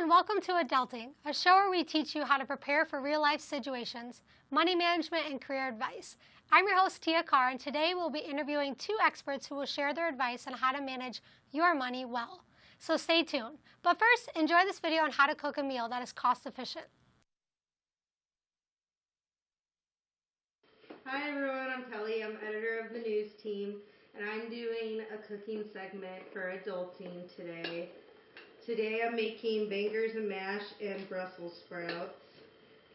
and welcome to Adulting, a show where we teach you how to prepare for real-life situations, money management, and career advice. I'm your host, Tia Carr, and today we'll be interviewing two experts who will share their advice on how to manage your money well. So stay tuned. But first, enjoy this video on how to cook a meal that is cost-efficient. Hi everyone, I'm Kelly. I'm editor of the news team, and I'm doing a cooking segment for Adulting today. Today I'm making bangers and mash and Brussels sprouts,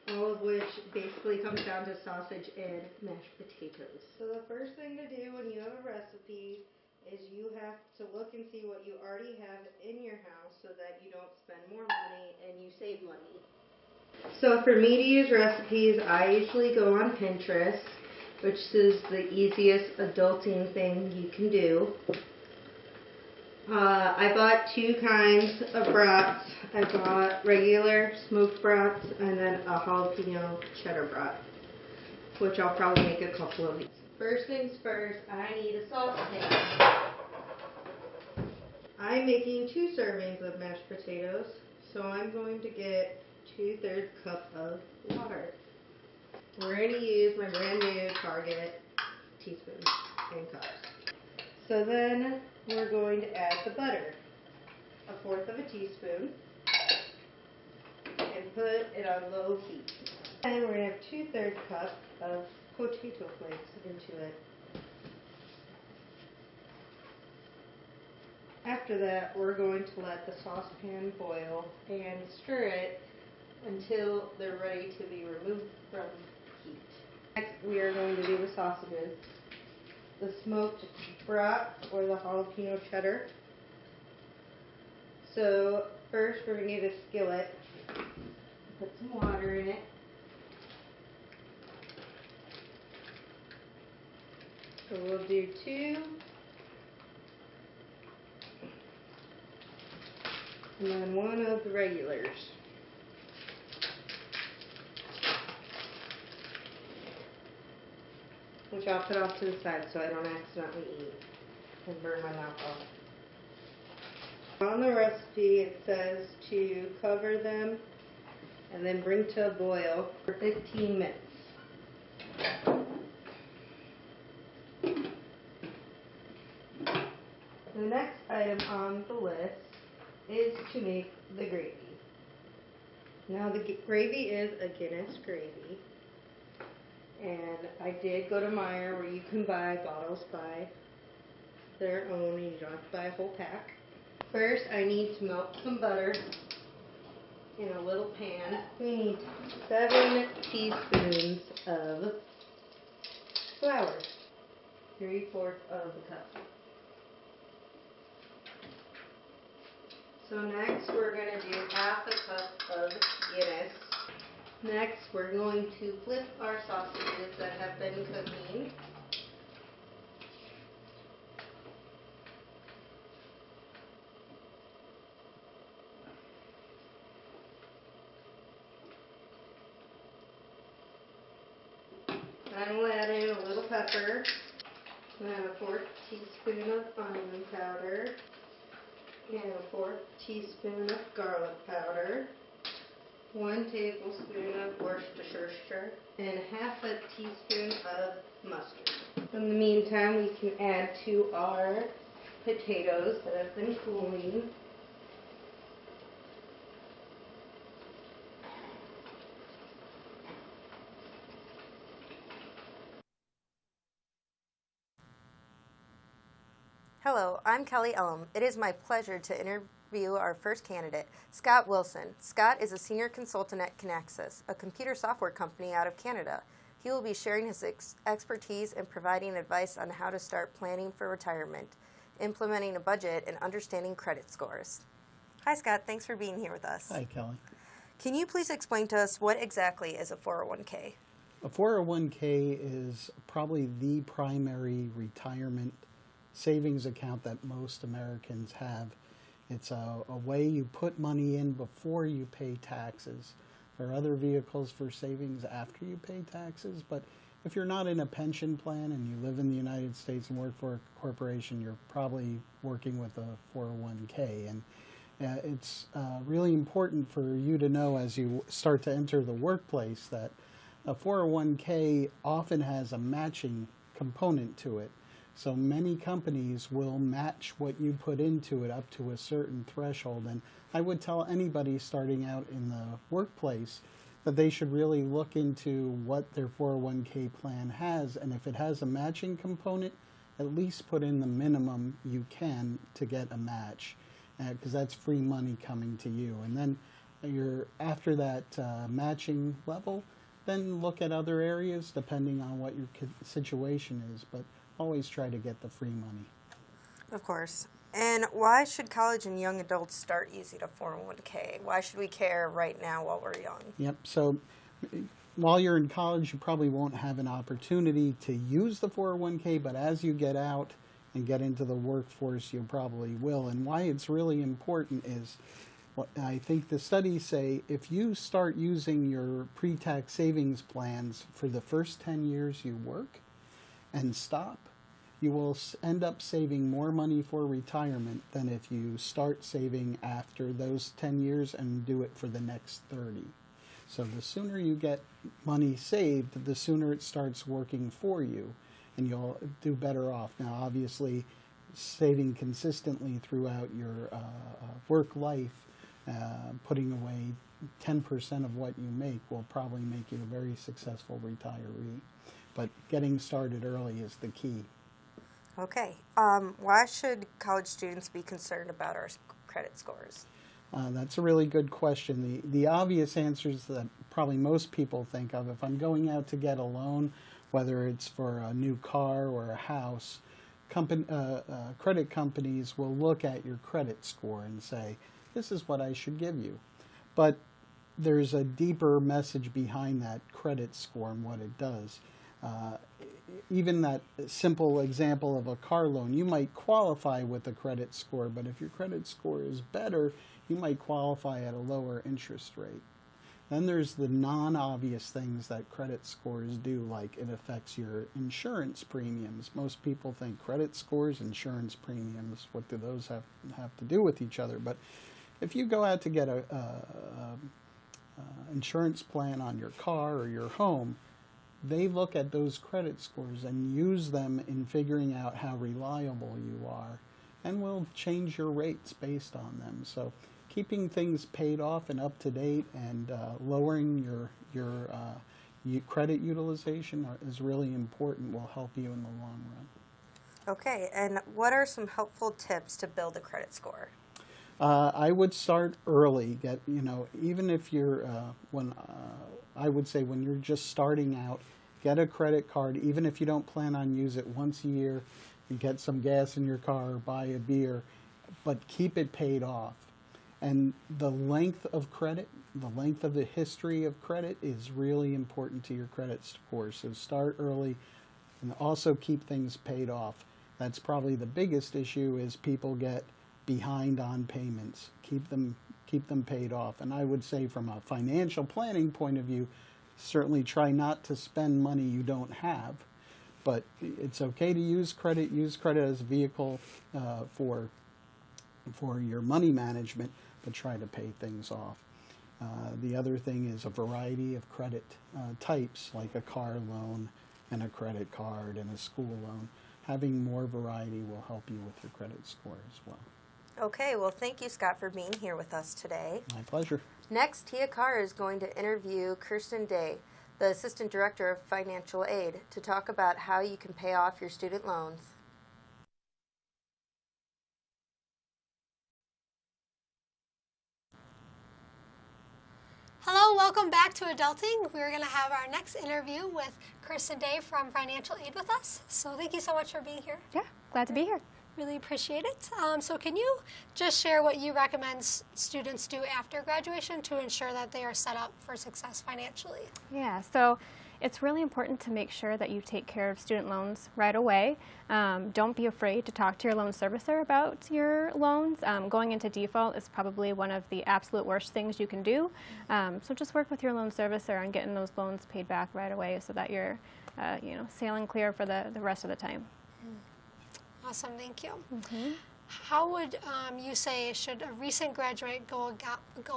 all of which basically comes down to sausage and mashed potatoes. So the first thing to do when you have a recipe is you have to look and see what you already have in your house so that you don't spend more money and you save money. So for me to use recipes, I usually go on Pinterest, which is the easiest adulting thing you can do. I bought two kinds of brats. I bought regular smoked brats and then a jalapeno cheddar brat, which I'll probably make a couple of these. First things first, I need a saucepan. I'm making 2 servings of mashed potatoes, so I'm going to get 2/3 cup of water. We're going to use my brand new Target teaspoons and cups. So then we're going to add the butter, 1/4 of a teaspoon, and put it on low heat. And we're going to have 2/3 cup of potato flakes into it. After that, we're going to let the saucepan boil and stir it until they're ready to be removed from heat. Next, we are going to do the sausages. The smoked brat or the jalapeno cheddar. So first we're going to get a skillet, put some water in it. So we'll do 2. And then 1 of the regulars. Which I'll put off to the side so I don't accidentally eat and burn my mouth off. On the recipe it says to cover them and then bring to a boil for 15 minutes. The next item on the list is to make the gravy. Now the gravy is a Guinness gravy. And I did go to Meijer where you can buy bottles by their own and you don't have to buy a whole pack. First I need to melt some butter in a little pan. We need 7 teaspoons of flour, 3/4 of the cup. So next we're going to do 1/2 cup of Guinness. Next, we're going to flip our sausages that have been cooking. Then we'll add in a little pepper, then a 1/4 teaspoon of onion powder, and a 1/4 teaspoon of garlic powder. 1 tablespoon of Worcestershire, and 1/2 teaspoon of mustard. In the meantime, we can add to our potatoes that have been cooling. Hello, I'm Kelly Elm. It is my pleasure to interview our first candidate, Scott Wilson. Scott is a senior consultant at Connexus, a computer software company out of Canada. He will be sharing his expertise and providing advice on how to start planning for retirement, implementing a budget, and understanding credit scores. Hi, Scott. Thanks for being here with us. Hi, Kelly. Can you please explain to us what exactly is a 401k? A 401k is probably the primary retirement savings account that most Americans have. It's a way you put money in before you pay taxes. There are other vehicles for savings after you pay taxes, but if you're not in a pension plan and you live in the United States and work for a corporation, you're probably working with a 401k. And It's really important for you to know as you start to enter the workplace that a 401k often has a matching component to it. So many companies will match what you put into it up to a certain threshold. And I would tell anybody starting out in the workplace that they should really look into what their 401k plan has. And if it has a matching component, at least put in the minimum you can to get a match, because that's free money coming to you. And then after that matching level, then look at other areas depending on what your situation is, but always try to get the free money. Of course. And why should college and young adults start using a 401k? Why should we care right now while we're young? Yep. So while you're in college, you probably won't have an opportunity to use the 401k, but as you get out and get into the workforce, you probably will. And why it's really important is, what I think the studies say, if you start using your pre-tax savings plans for the first 10 years you work and stop, you will end up saving more money for retirement than if you start saving after those 10 years and do it for the next 30. So the sooner you get money saved, the sooner it starts working for you, and you'll do better off. Now, obviously, saving consistently throughout your work life, putting away 10% of what you make will probably make you a very successful retiree. But getting started early is the key. Okay. Why should college students be concerned about our credit scores? That's a really good question. The obvious answers that probably most people think of, if I'm going out to get a loan, whether it's for a new car or a house, credit companies will look at your credit score and say, this is what I should give you. But there's a deeper message behind that credit score and what it does. Even that simple example of a car loan, you might qualify with a credit score, but if your credit score is better, you might qualify at a lower interest rate. Then there's the non-obvious things that credit scores do, like it affects your insurance premiums. Most people think credit scores, insurance premiums, what do those have to do with each other? But if you go out to get a insurance plan on your car or your home, they look at those credit scores and use them in figuring out how reliable you are, and will change your rates based on them. So keeping things paid off and up to date and lowering your credit utilization is really important, will help you in the long run. Okay, and what are some helpful tips to build a credit score? I would start early. Even if you're I would say when you're just starting out, get a credit card. Even if you don't plan on use it once a year, and get some gas in your car, or buy a beer, but keep it paid off. And the length of credit, the length of the history of credit is really important to your credit score. So start early and also keep things paid off. That's probably the biggest issue, is people get behind on payments. Keep them paid off. And I would say from a financial planning point of view, certainly try not to spend money you don't have. But it's okay to use credit. Use credit as a vehicle for your money management, but try to pay things off. The other thing is a variety of credit types, like a car loan and a credit card and a school loan. Having more variety will help you with your credit score as well. Okay, well, thank you, Scott, for being here with us today. My pleasure. Next, Tia Carr is going to interview Kirsten Day, the Assistant Director of Financial Aid, to talk about how you can pay off your student loans. Hello, welcome back to Adulting. We're going to have our next interview with Kirsten Day from Financial Aid with us. So thank you so much for being here. Yeah, glad to be here. Really appreciate it. So can you just share what you recommend students do after graduation to ensure that they are set up for success financially? Yeah, so it's really important to make sure that you take care of student loans right away. Don't be afraid to talk to your loan servicer about your loans. Going into default is probably one of the absolute worst things you can do. So just work with your loan servicer on getting those loans paid back right away so that you're sailing clear for the rest of the time. Awesome, thank you. How would you say should a recent graduate go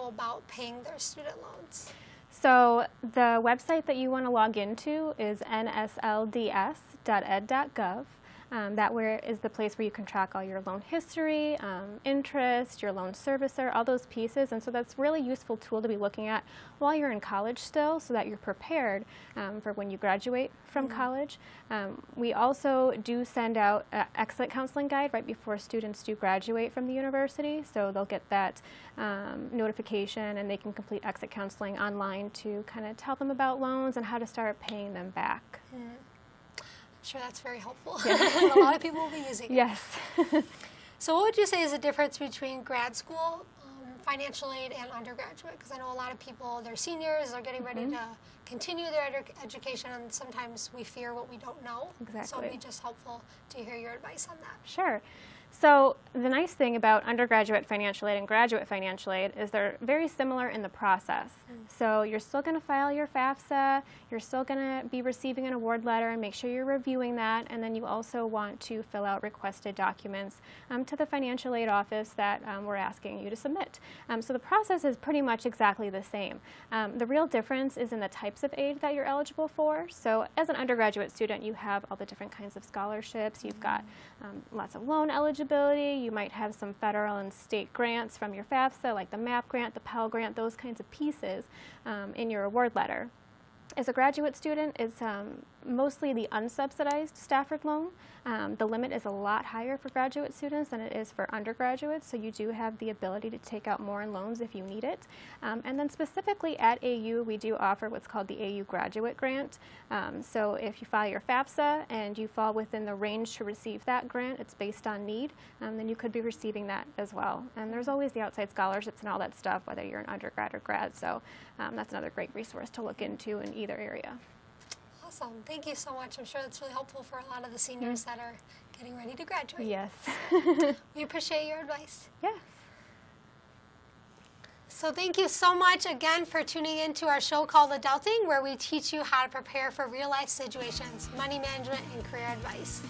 about paying their student loans? So the website that you want to log into is nslds.ed.gov. That is the place where you can track all your loan history, interest, your loan servicer, all those pieces. And so that's a really useful tool to be looking at while you're in college still, so that you're prepared for when you graduate from college. We also do send out an exit counseling guide right before students do graduate from the university. So they'll get that notification, and they can complete exit counseling online to kind of tell them about loans and how to start paying them back. I'm sure that's very helpful. A lot of people will be using it. Yes. So what would you say is the difference between grad school, financial aid, and undergraduate? Because I know a lot of people, they're seniors, they're getting ready to continue their education, and sometimes we fear what we don't know. Exactly. So it would be just helpful to hear your advice on that. Sure. So the nice thing about undergraduate financial aid and graduate financial aid is they're very similar in the process. So you're still going to file your FAFSA, you're still going to be receiving an award letter, and make sure you're reviewing that, and then you also want to fill out requested documents to the financial aid office that we're asking you to submit. So the process is pretty much exactly the same. The real difference is in the types of aid that you're eligible for. So as an undergraduate student, you have all the different kinds of scholarships. You've got lots of loan eligibility. You might have some federal and state grants from your FAFSA, like the MAP grant, the Pell Grant, those kinds of pieces in your award letter. As a graduate student, it's mostly the unsubsidized Stafford loan. The limit is a lot higher for graduate students than it is for undergraduates, so you do have the ability to take out more in loans if you need it. And then specifically at AU, we do offer what's called the AU Graduate Grant. So if you file your FAFSA and you fall within the range to receive that grant, it's based on need, then you could be receiving that as well. And there's always the outside scholarships and all that stuff, whether you're an undergrad or grad, so that's another great resource to look into in either area. Awesome. Thank you so much. I'm sure that's really helpful for a lot of the seniors that are getting ready to graduate. Yes. We appreciate your advice. Yes. So thank you so much again for tuning in to our show called Adulting, where we teach you how to prepare for real life situations, money management, and career advice.